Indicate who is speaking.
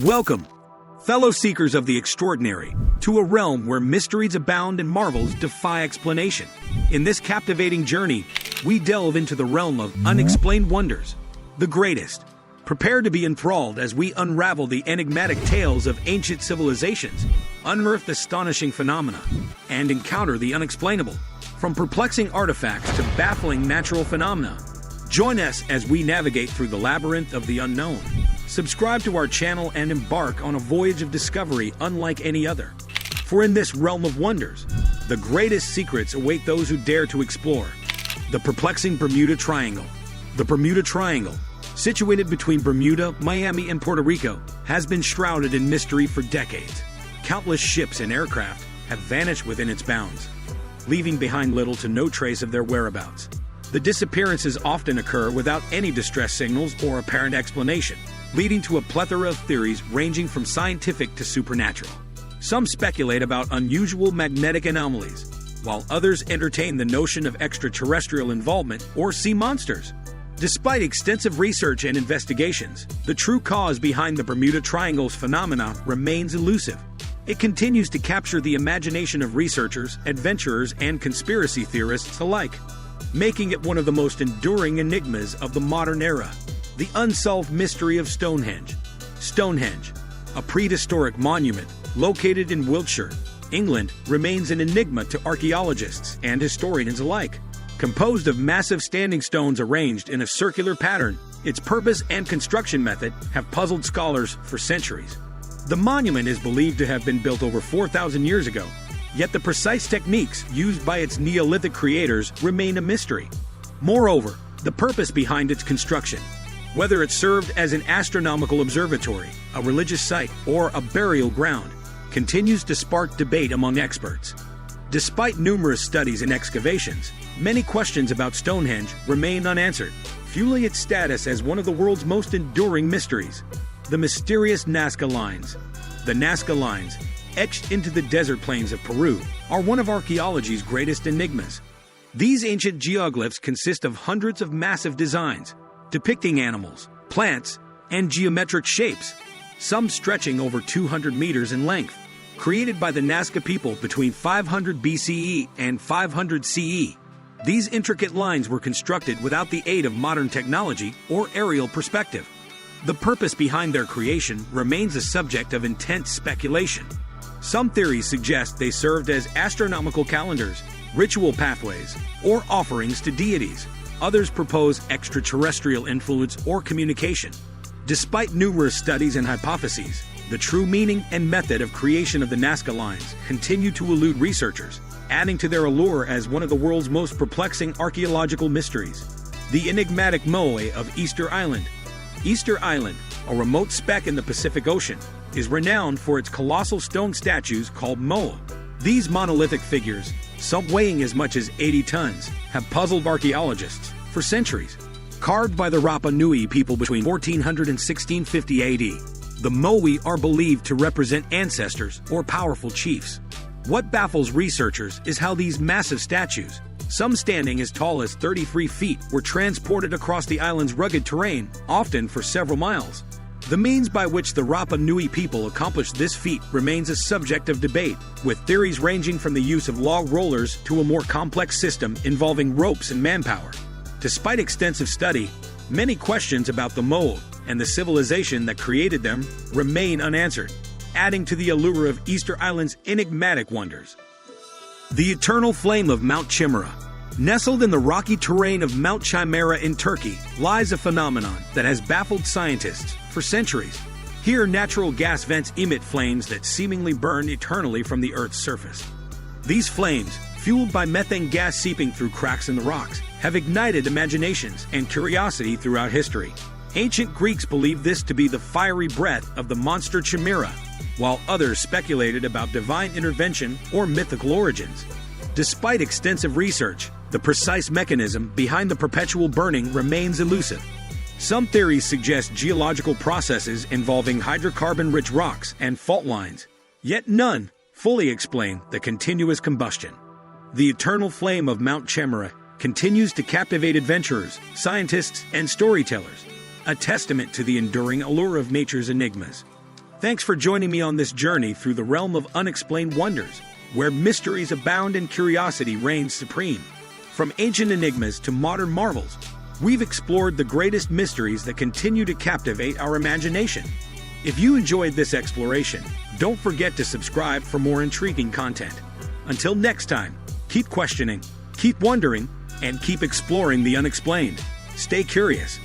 Speaker 1: Welcome, fellow seekers of the extraordinary, to a realm where mysteries abound and marvels defy explanation. In this captivating journey, we delve into the realm of unexplained wonders, the greatest. Prepare to be enthralled as we unravel the enigmatic tales of ancient civilizations, unearth astonishing phenomena, and encounter the unexplainable. From perplexing artifacts to baffling natural phenomena, join us as we navigate through the labyrinth of the unknown. Subscribe to our channel and embark on a voyage of discovery unlike any other. For in this realm of wonders, the greatest secrets await those who dare to explore. The perplexing Bermuda Triangle. The Bermuda Triangle, situated between Bermuda, Miami, and Puerto Rico, has been shrouded in mystery for decades. Countless ships and aircraft have vanished within its bounds, leaving behind little to no trace of their whereabouts. The disappearances often occur without any distress signals or apparent explanation, leading to a plethora of theories ranging from scientific to supernatural. Some speculate about unusual magnetic anomalies, while others entertain the notion of extraterrestrial involvement or sea monsters. Despite extensive research and investigations, the true cause behind the Bermuda Triangle's phenomena remains elusive. It continues to capture the imagination of researchers, adventurers, and conspiracy theorists alike, making it one of the most enduring enigmas of the modern era. The unsolved mystery of Stonehenge. Stonehenge, a prehistoric monument located in Wiltshire, England, remains an enigma to archaeologists and historians alike. Composed of massive standing stones arranged in a circular pattern, its purpose and construction method have puzzled scholars for centuries. The monument is believed to have been built over 4,000 years ago, yet the precise techniques used by its Neolithic creators remain a mystery. Moreover, the purpose behind its construction, whether it served as an astronomical observatory, a religious site, or a burial ground, continues to spark debate among experts. Despite numerous studies and excavations, many questions about Stonehenge remain unanswered, fueling its status as one of the world's most enduring mysteries. The mysterious Nazca Lines. The Nazca Lines, etched into the desert plains of Peru, are one of archaeology's greatest enigmas. These ancient geoglyphs consist of hundreds of massive designs, depicting animals, plants, and geometric shapes, some stretching over 200 meters in length. Created by the Nazca people between 500 BCE and 500 CE, these intricate lines were constructed without the aid of modern technology or aerial perspective. The purpose behind their creation remains a subject of intense speculation. Some theories suggest they served as astronomical calendars, ritual pathways, or offerings to deities. Others propose extraterrestrial influence or communication. Despite numerous studies and hypotheses, the true meaning and method of creation of the Nazca Lines continue to elude researchers, adding to their allure as one of the world's most perplexing archaeological mysteries. The enigmatic moai of Easter Island. Easter Island, a remote speck in the Pacific Ocean, is renowned for its colossal stone statues called moa. These monolithic figures, some weighing as much as 80 tons, have puzzled archaeologists for centuries. Carved by the Rapa Nui people between 1400 and 1650 AD, the moai are believed to represent ancestors or powerful chiefs. What baffles researchers is how these massive statues, some standing as tall as 33 feet, were transported across the island's rugged terrain, often for several miles. The means by which the Rapa Nui people accomplished this feat remains a subject of debate, with theories ranging from the use of log rollers to a more complex system involving ropes and manpower. Despite extensive study, many questions about the moa and the civilization that created them remain unanswered, adding to the allure of Easter Island's enigmatic wonders. The eternal flame of Mount Chimera. Nestled in the rocky terrain of Mount Chimera in Turkey lies a phenomenon that has baffled scientists for centuries. Here, natural gas vents emit flames that seemingly burn eternally from the Earth's surface. These flames, fueled by methane gas seeping through cracks in the rocks, have ignited imaginations and curiosity throughout history. Ancient Greeks believed this to be the fiery breath of the monster Chimera, while others speculated about divine intervention or mythical origins. Despite extensive research, the precise mechanism behind the perpetual burning remains elusive. Some theories suggest geological processes involving hydrocarbon-rich rocks and fault lines, yet none fully explain the continuous combustion. The eternal flame of Mount Chimera continues to captivate adventurers, scientists, and storytellers, a testament to the enduring allure of nature's enigmas. Thanks for joining me on this journey through the realm of unexplained wonders, where mysteries abound and curiosity reigns supreme. From ancient enigmas to modern marvels, we've explored the greatest mysteries that continue to captivate our imagination. If you enjoyed this exploration, don't forget to subscribe for more intriguing content. Until next time, keep questioning, keep wondering, and keep exploring the unexplained. Stay curious.